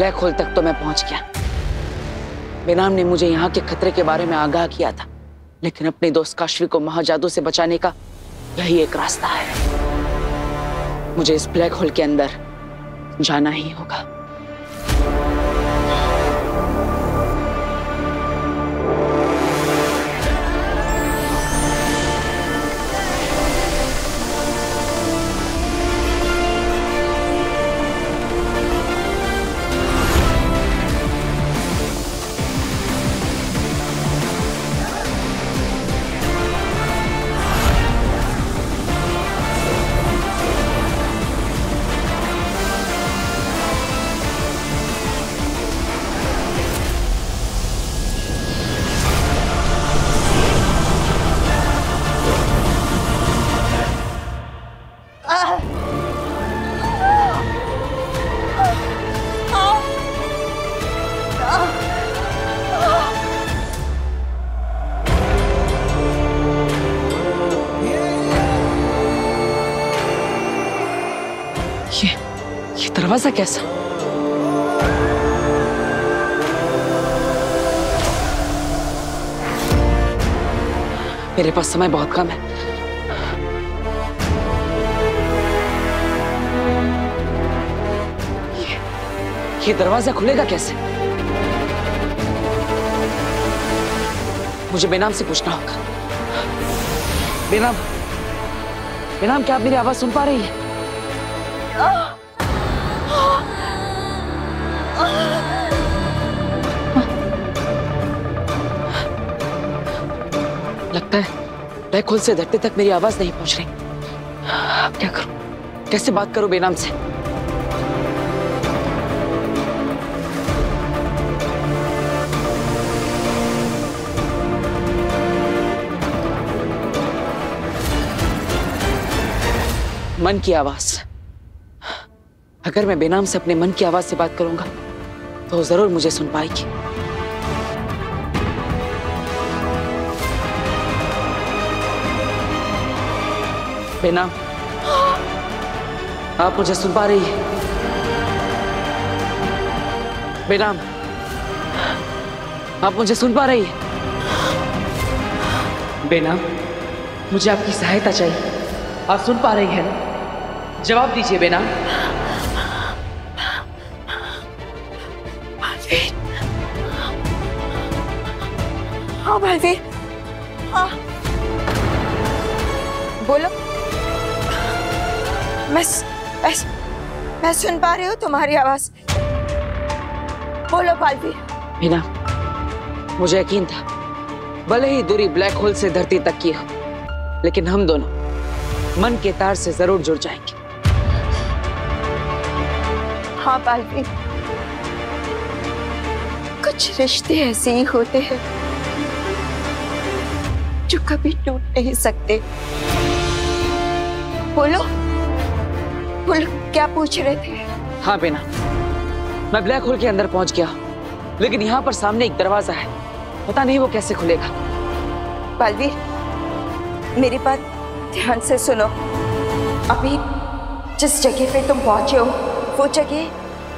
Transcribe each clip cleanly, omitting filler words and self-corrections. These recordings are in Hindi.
ब्लैक होल तक तो मैं पहुंच गया। बेनाम ने मुझे यहाँ के खतरे के बारे में आगाह किया था, लेकिन अपने दोस्त काशवी को महाजादू से बचाने का यही एक रास्ता है। मुझे इस ब्लैक होल के अंदर जाना ही होगा। ये दरवाजा कैसा? मेरे पास समय बहुत कम है। ये दरवाजा खुलेगा कैसे? मुझे बेनाम से पूछना होगा। बेनाम, बेनाम, क्या आप मेरी आवाज सुन पा रही है? लगता है ब्लैक होल से धरती तक मेरी आवाज नहीं पहुंच रही। अब क्या करूं? कैसे बात करूं बेनाम से? मन की आवाज। अगर मैं बेनाम से अपने मन की आवाज से बात करूंगा तो जरूर मुझे सुन पाएगी। बेनाम, आप मुझे सुन पा रही है? बेनाम, आप मुझे सुन पा रही है? बेनाम, मुझे आपकी सहायता चाहिए। आप सुन पा रही हैं ना? जवाब दीजिए बेनाम। हाँ बलवीर, हाँ बोलो। मैं सुन पा रही हूँ तुम्हारी आवाज। बोलो बलवीर। मीना, मुझे यकीन था भले ही दूरी ब्लैक होल से धरती तक की हो, लेकिन हम दोनों मन के तार से जरूर जुड़ जाएंगे। हाँ बलवीर, कुछ रिश्ते ऐसे ही होते हैं जो कभी टूट नहीं सकते। बोलो बोलो, क्या पूछ रहे थे? हाँ बेना, मैं ब्लैक होल के अंदर पहुंच गया, लेकिन यहाँ पर सामने एक दरवाजा है, पता नहीं वो कैसे खुलेगा। बलवीर, मेरी बात ध्यान से सुनो। अभी जिस जगह पे तुम पहुंचे हो वो जगह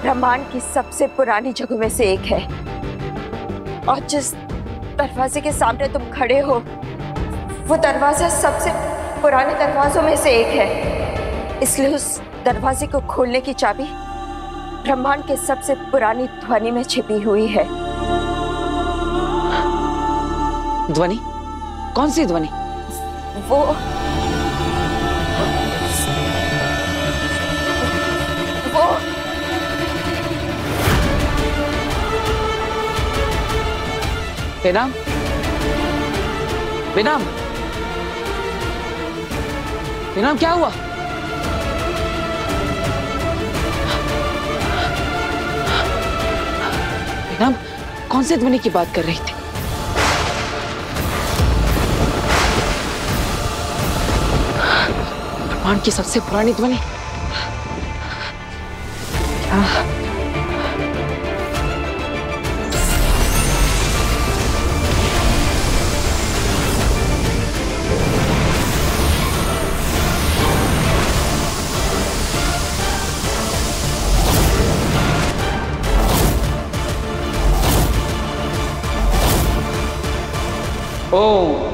ब्रह्मांड की सबसे पुरानी जगहों में से एक है, और जिस दरवाजे के सामने तुम खड़े हो वो दरवाजा सबसे पुराने दरवाजों में से एक है। इसलिए उस दरवाजे को खोलने की चाबी ब्रह्मांड के सबसे पुरानी ध्वनि में छिपी हुई है। ध्वनि? कौन सी ध्वनि? वो बेनाम, बेनाम, बेनाम, क्या हुआ? बेनाम, कौन से ध्वनि की बात कर रही थी? ब्रह्मांड की सबसे पुरानी ध्वनि? क्या? ओम।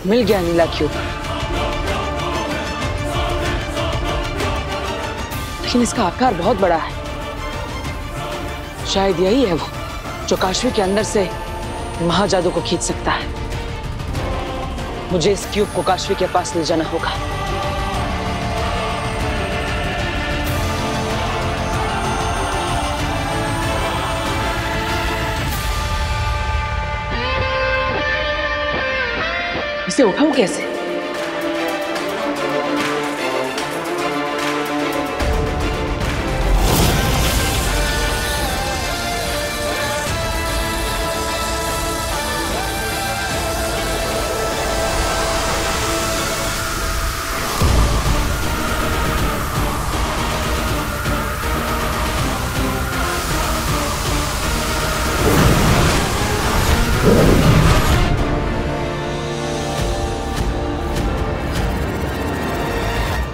मिल गया नीला क्यूब, लेकिन इसका आकार बहुत बड़ा है। शायद यही है वो जो काशवी के अंदर से महाजादू को खींच सकता है। मुझे इस क्यूब को काशवी के पास ले जाना होगा। इसे उठाऊं कैसे?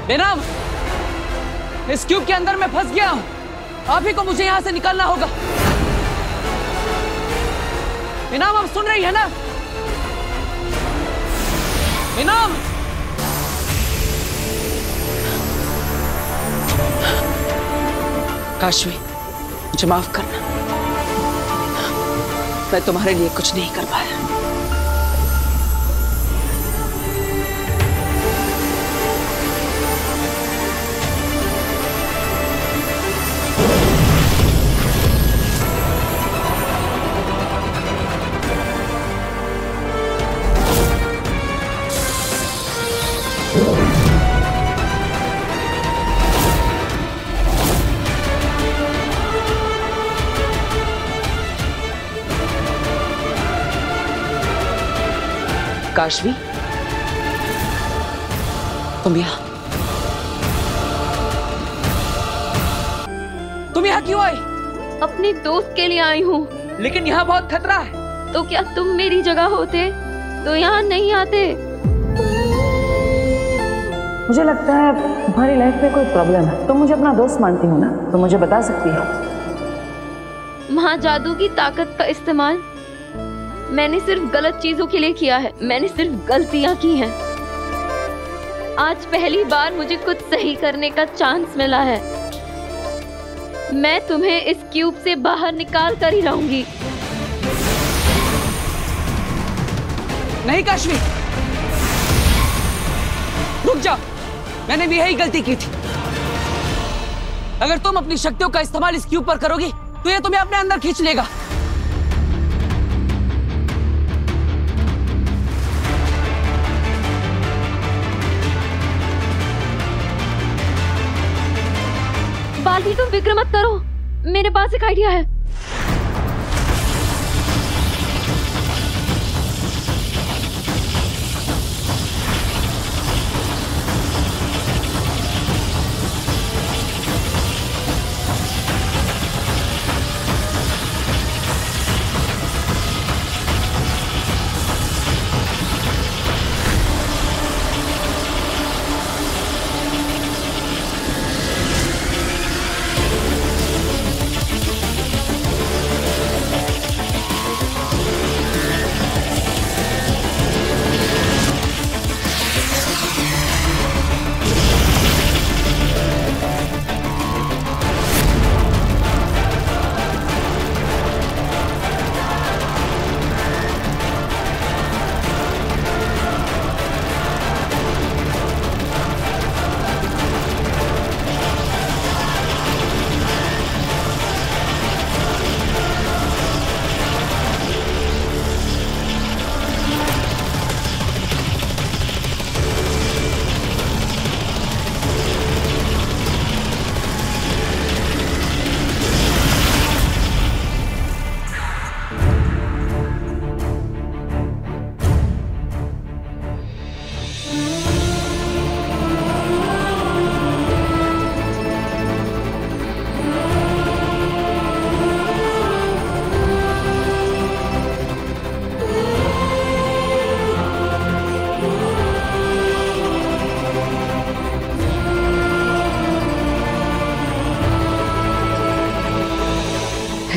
बेनाम, इस क्यूब के अंदर मैं फंस गया हूं। आप ही को मुझे यहां से निकालना होगा। बेनाम, आप सुन रही है ना? बेनाम, काशवी, मुझे माफ करना, मैं तुम्हारे लिए कुछ नहीं कर पाया। काशवी, तुम यहाँ क्यों आई? अपने दोस्त के लिए आई हूँ। लेकिन यहाँ बहुत खतरा है। तो क्या तुम मेरी जगह होते तो यहाँ नहीं आते? मुझे लगता है तुम्हारी लाइफ में कोई प्रॉब्लम है। तुम मुझे अपना दोस्त मानती हो ना, तो मुझे बता सकती हो। महाजादू की ताकत का इस्तेमाल मैंने सिर्फ गलत चीजों के लिए किया है। मैंने सिर्फ गलतियां की हैं। आज पहली बार मुझे कुछ सही करने का चांस मिला है। मैं तुम्हें इस क्यूब से बाहर निकाल कर ही रहूंगी। नहीं काशवी, रुक जाओ। मैंने भी यही गलती की थी। अगर तुम अपनी शक्तियों का इस्तेमाल इस क्यूब पर करोगी तो ये तुम्हें अपने अंदर खींच लेगा। बालवी, तुम फिक्र मत करो, मेरे पास एक आइडिया है।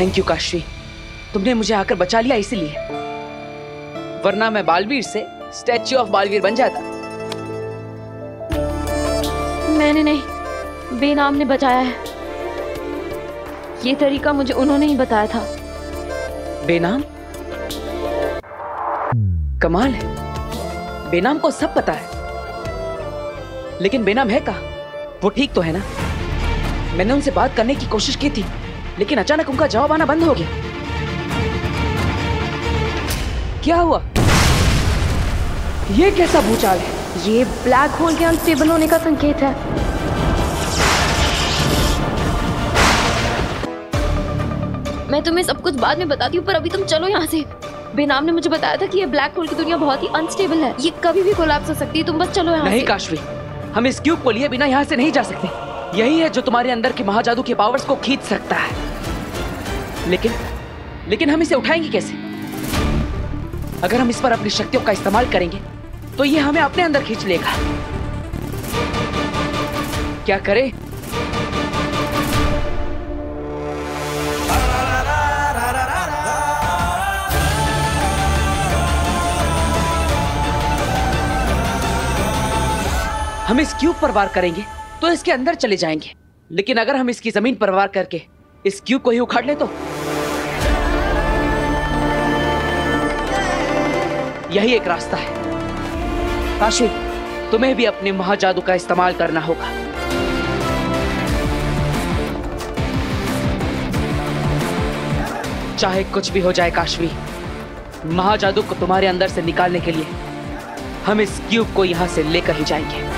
थैंक यू काशवी, तुमने मुझे आकर बचा लिया इसीलिए, वरना मैं बालवीर से स्टैच्यू ऑफ बालवीर बन जाता। मैंने नहीं, बेनाम ने बचाया है। ये तरीका मुझे उन्होंने ही बताया था। बेनाम? कमाल है, बेनाम को सब पता है, लेकिन बेनाम है कहाँ? वो ठीक तो है ना? मैंने उनसे बात करने की कोशिश की थी, लेकिन अचानक उनका जवाब आना बंद हो गया। क्या हुआ? ये कैसा भूचाल है? ये ब्लैक होल के अनस्टेबल होने का संकेत है। मैं तुम्हें सब कुछ बाद में बताती हूँ, पर अभी तुम चलो यहाँ से। बेनाम ने मुझे बताया था कि ये ब्लैक होल की दुनिया बहुत ही अनस्टेबल है, ये कभी भी कोलैप्स हो सकती है। तुम बस चलो यहाँ से। नहीं काशवी, हम इस क्यूब को लिए बिना यहाँ से नहीं जा सकते। यही है जो तुम्हारे अंदर के महाजादू के पावर्स को खींच सकता है। लेकिन हम इसे उठाएंगे कैसे? अगर हम इस पर अपनी शक्तियों का इस्तेमाल करेंगे तो ये हमें अपने अंदर खींच लेगा। क्या करें? हम इस क्यूब पर वार करेंगे तो इसके अंदर चले जाएंगे, लेकिन अगर हम इसकी जमीन पर वार करके इस क्यूब को ही उखाड़ ले तो? यही एक रास्ता है। काशी, तुम्हें भी अपने महाजादू का इस्तेमाल करना होगा। चाहे कुछ भी हो जाए काशवी, महाजादू को तुम्हारे अंदर से निकालने के लिए हम इस क्यूब को यहां से लेकर ही जाएंगे।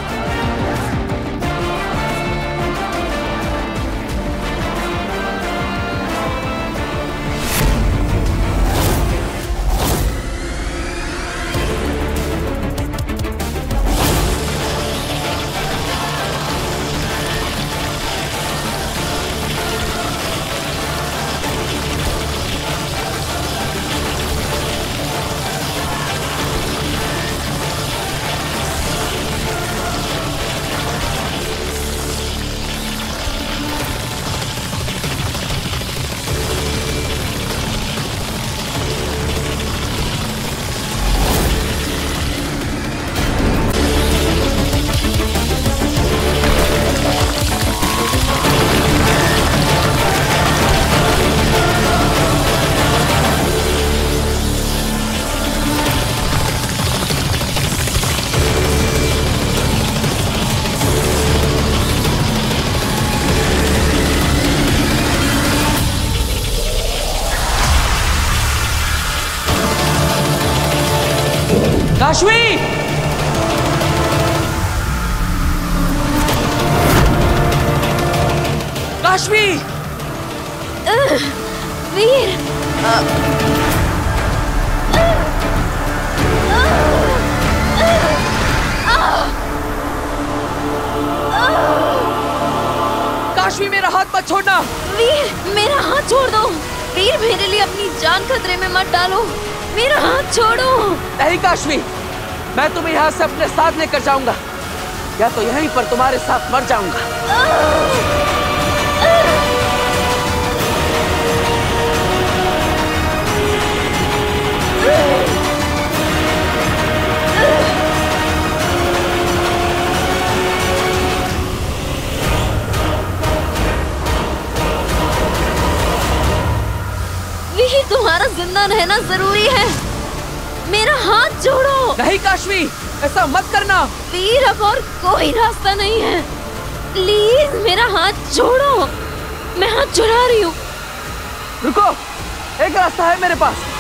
काशवी! काशवी! वीर! काशवी, मेरा हाथ मत छोड़ना! वीर, मेरा हाथ छोड़ दो! वीर, मेरे लिए अपनी जान खतरे में मत डालो! मेरा हाथ छोड़ो! नहीं काशवी, मैं तुम्हें यहाँ से अपने साथ लेकर जाऊंगा, या तो यहीं पर तुम्हारे साथ मर जाऊंगा। वीर, तुम्हारा जिंदा रहना जरूरी है। मेरा हाथ छोड़ो! नहीं काशवी, ऐसा मत करना। वीर, अब और कोई रास्ता नहीं है। प्लीज मेरा हाथ छोड़ो। मैं हाथ छुड़ा रही हूँ। रुको, एक रास्ता है मेरे पास।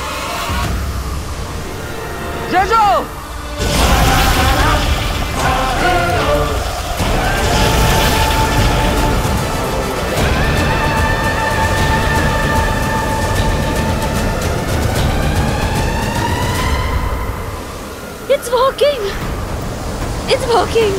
Jeju! It's working! It's working!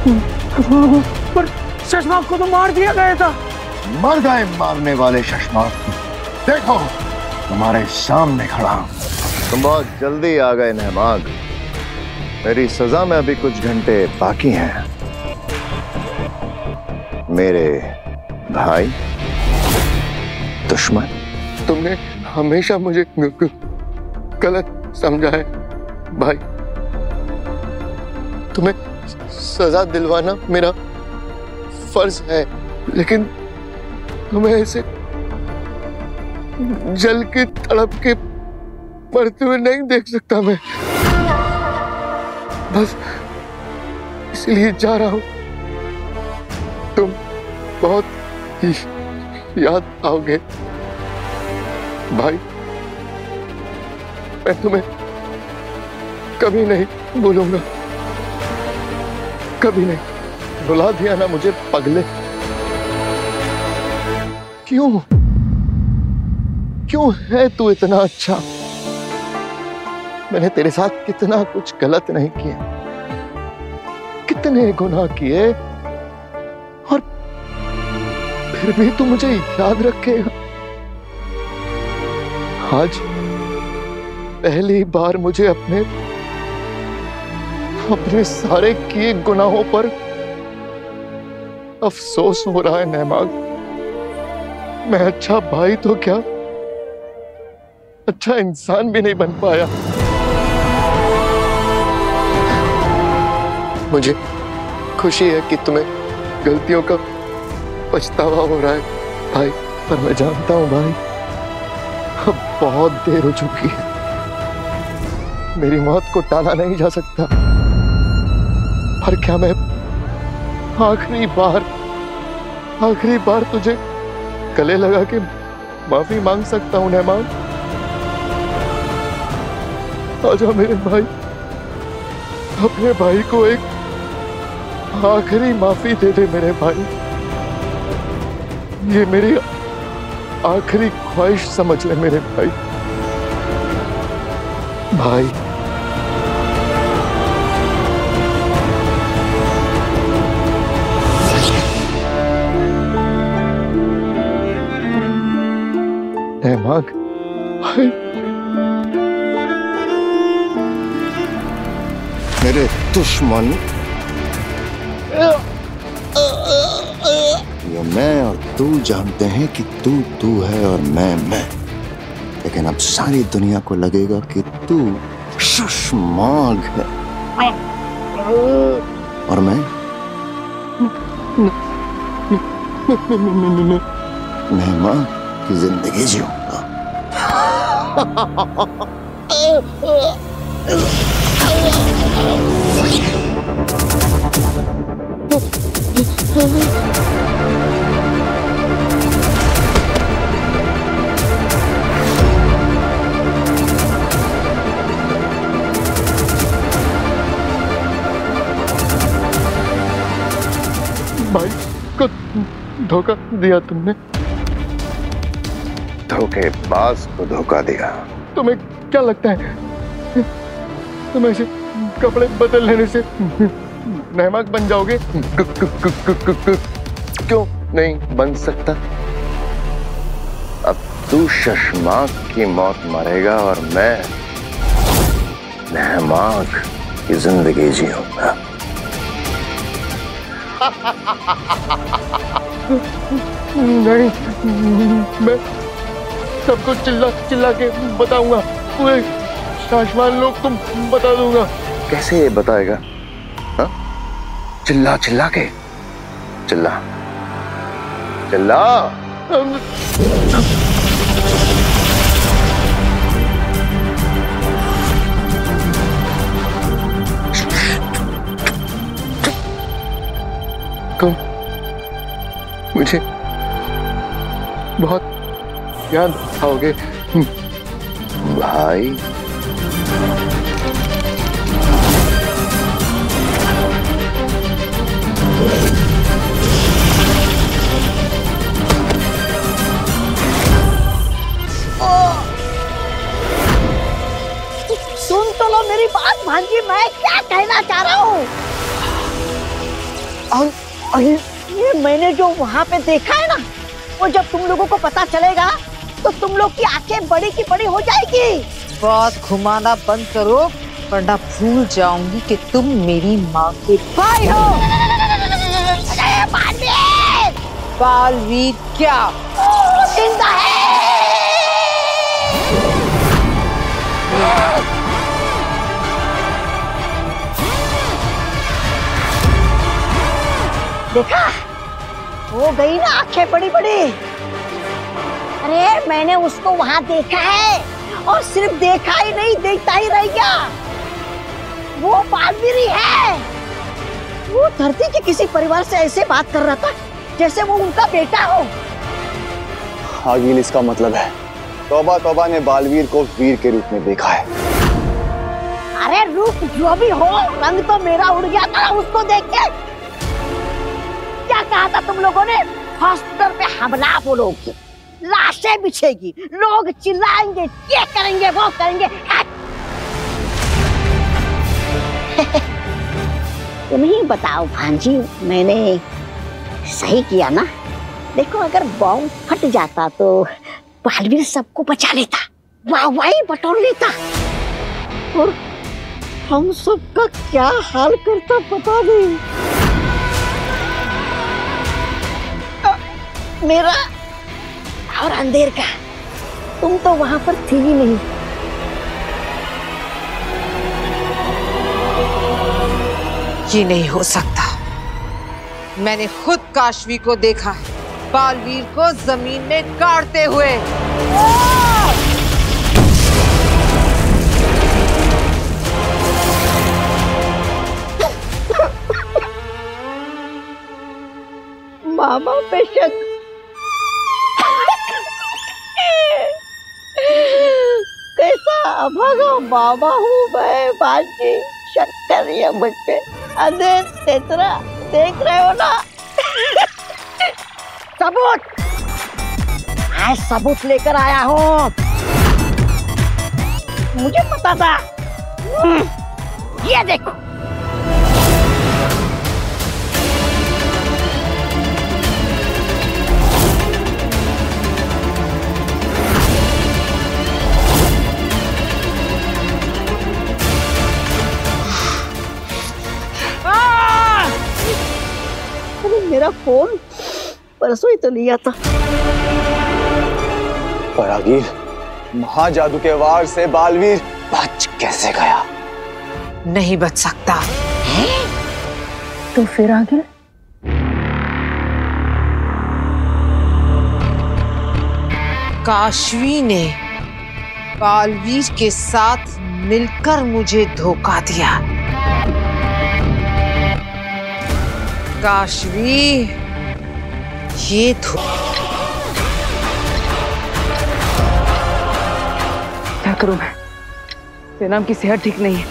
पर शशमाक को तो मार दिया गया था। मर गए मारने वाले शशमाक। देखो तुम्हारे सामने खड़ा हूं। तुम बहुत जल्दी आ गए नहमाग। मेरी सजा में अभी कुछ घंटे बाकी हैं। मेरे भाई दुश्मन, तुमने हमेशा मुझे गलत समझा है भाई। तुम्हें सजा दिलवाना मेरा फर्ज है, लेकिन तुम्हें ऐसे जल के तड़प के मरते हुए नहीं देख सकता मैं। बस इसलिए जा रहा हूं। तुम बहुत ही याद आओगे भाई। मैं तुम्हें कभी नहीं भूलूंगा, कभी नहीं। बुला दिया ना मुझे पगले। क्यों है तू इतना अच्छा? मैंने तेरे साथ कितना कुछ गलत नहीं किया, कितने गुनाह किए, और फिर भी तू मुझे याद रखेगा। आज पहली बार मुझे अपने सारे किए गुनाहों पर अफसोस हो रहा है नहमाग। मैं अच्छा भाई तो क्या, अच्छा इंसान भी नहीं बन पाया। मुझे खुशी है कि तुम्हें गलतियों का पछतावा हो रहा है भाई, पर मैं जानता हूं भाई अब बहुत देर हो चुकी है। मेरी मौत को टाला नहीं जा सकता। पर क्या मैं आखिरी बार तुझे गले लगा के माफी मांग सकता हूं नहमान? आजा मेरे भाई, अपने भाई को एक आखिरी माफी दे दे मेरे भाई। ये मेरी आखिरी ख्वाहिश समझ ले मेरे भाई। भाई नहमाग भाई, मेरे दुश्मन, ये मैं और तू जानते हैं कि तू है और मैं, लेकिन अब सारी दुनिया को लगेगा कि तू शशमाक है और मैं नहमाग की जिंदगी जीऊंगा। भाई को धोखा दिया तुमने। धोखेबाज को धोखा दिया। तुम्हें क्या लगता है तुम ऐसे कपड़े बदल लेने से नहमाग बन जाओगे? क्यों नहीं बन सकता? अब तू शशमाक की मौत मरेगा और मैं नहमाग की जिंदगी जीऊंगा। नहीं, मैं सबको चिल्ला के बताऊंगा। पूरे शाशमान लोग तुम बता दूंगा। कैसे ये बताएगा? हा? चिल्ला के चिल्ला। तुम मुझे बहुत याद आओगे भाई। सुन तो लो मेरी बात भांजी, मैं क्या कहना चाह रहा हूँ। और ये मैंने जो वहाँ पे देखा है ना, वो जब तुम लोगों को पता चलेगा तो तुम लोग की आंखें बड़ी की बड़ी हो जाएगी। बात घुमाना बंद करो वरना भूल जाऊंगी कि तुम मेरी माँ के भाई हो। बालवीर! बालवीर क्या? जिंदा है। देखा, हो गई ना आंखें बड़ी बड़ी। अरे मैंने उसको वहां देखा है, और सिर्फ देखा ही नहीं, देखता ही रह गया। वो बालवीर ही है। वो धरती के किसी परिवार से ऐसे बात कर रहा था जैसे वो उनका बेटा हो। आगिल, इसका मतलब है तौबा तौबा ने बालवीर को वीर के रूप में देखा है। अरे रूप जो भी हो, रंग तो मेरा उड़ गया था उसको देख के। क्या कहा था तुम लोगों ने? हॉस्पिटल पे हमला बोलोगे, लाशें बिछेगी, लोग चिल्लाएंगे, ये करेंगे वो करेंगे। तुम ही बताओ भांजी, मैंने सही किया ना? देखो, अगर बॉम्ब फट जाता तो बालवीर सबको बचा लेता, वाहवाही बटोर लेता, और हम सबका क्या हाल करता पता नहीं। मेरा और अंधेर का, तुम तो वहां पर थी ही नहीं। ये नहीं हो सकता। मैंने खुद काशवी को देखा है, बालवीर को जमीन में गाड़ते हुए। मामा पे शक। कैसा अभागा बाबा हूँ मैं बाजी, शक कर रही है मुझ पे। अरे तेतरा, देख रहे हो ना? सबूत, मैं सबूत लेकर आया हूँ। मुझे पता था। ये देखो, मेरा फोन परसों ही तो लिया था। पर आगिल, महाजादू के वार से बालवीर बच कैसे गया? नहीं बच सकता। तो फिर आगे? काशवी ने बालवीर के साथ मिलकर मुझे धोखा दिया। काशवी, ये क्या करूं मैं? सेनाम की सेहत ठीक नहीं है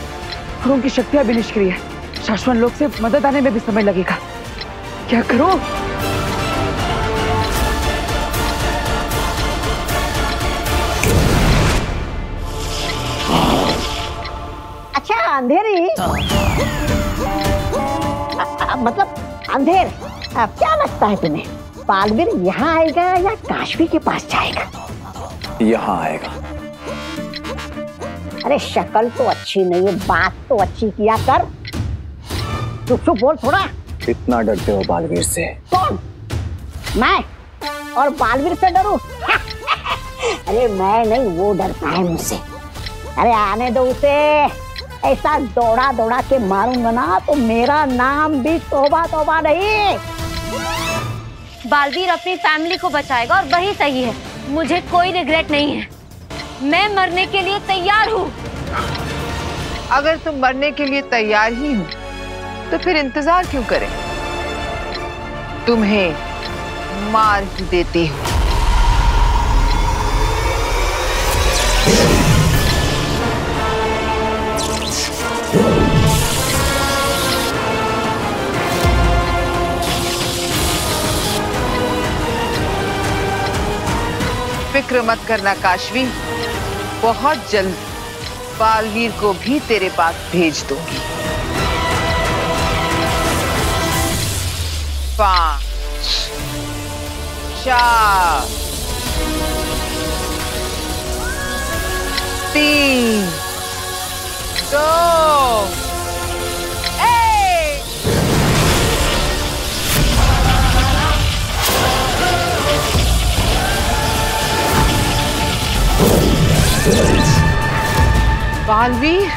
और उनकी शक्तियां भी निष्क्रिय है। शाश्वत लोक से मदद आने में भी समय लगेगा। क्या करूं? अच्छा अंधेरी, मतलब अंधेर, क्या लगता है तुम्हें, बालवीर यहाँ आएगा या काशवी के पास जाएगा? यहाँ आएगा। अरे शक्ल तो अच्छी नहीं है, बात तो अच्छी किया कर। चुप चुप बोल थोड़ा। इतना डरते हो बालवीर से? कौन? मैं? और बालवीर से डरूं? अरे मैं नहीं, वो डरता है मुझसे। अरे आने दो उसे, ऐसा दौड़ा दौड़ा के मारूंगा ना तो मेरा नाम भी तौबा तौबा नहीं। बालवीर अपनी फैमिली को बचाएगा और वही सही है। मुझे कोई रिग्रेट नहीं है, मैं मरने के लिए तैयार हूँ। अगर तुम मरने के लिए तैयार ही हो तो फिर इंतजार क्यों करें? तुम्हें मार ही देती हूँ। फिक्र मत करना काशवी, बहुत जल्द बालवीर को भी तेरे पास भेज दूंगी। 5 4 3 2 1। बालवीर,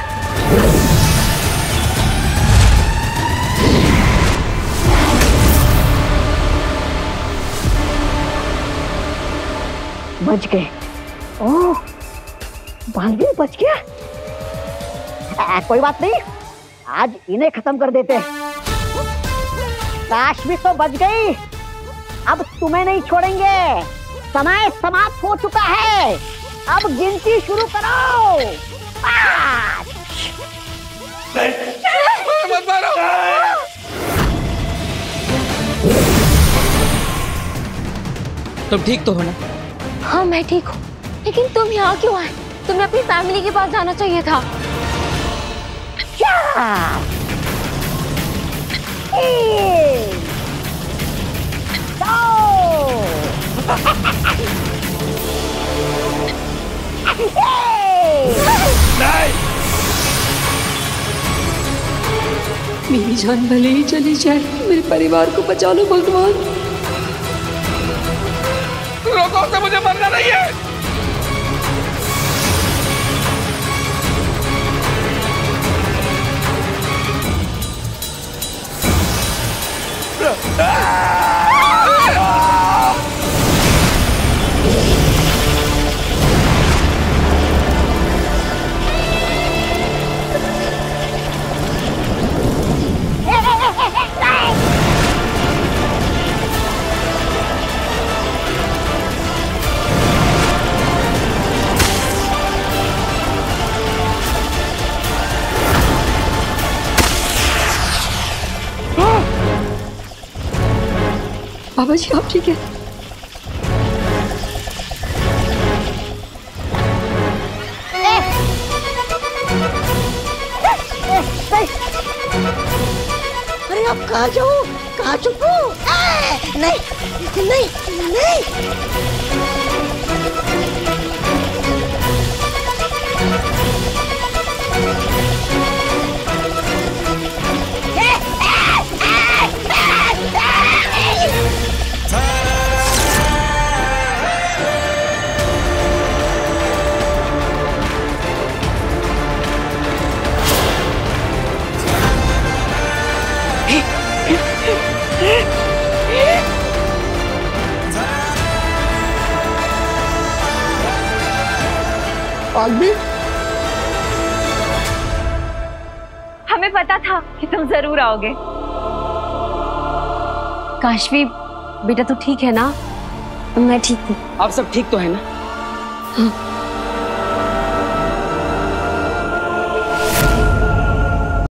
बच गए। ओह, बालवीर बच गया। कोई बात नहीं, आज इन्हें खत्म कर देते। काशवी तो बच गई, अब तुम्हें नहीं छोड़ेंगे। समय समाप्त हो चुका है, अब गिनती शुरू करो। 5। मत मारो। तुम ठीक तो हो ना? हाँ मैं ठीक हूँ, लेकिन तुम यहाँ क्यों आए? तुम्हें अपनी फैमिली के पास जाना चाहिए था। 4 3 मेरी जान भले ही चली जाए, मेरे परिवार को बचा लो भगवान। रोको उसे, मुझे मरना नहीं है। बाबा जी आप ठीक है? अरे अब कहाँ जाऊँ, कहाँ छुपू? नहीं नहीं नहीं। हमें पता था कि तुम जरूर आओगे। काशवी बेटा तो ठीक है ना? मैं ठीक हूँ। आप सब ठीक तो है ना? हाँ।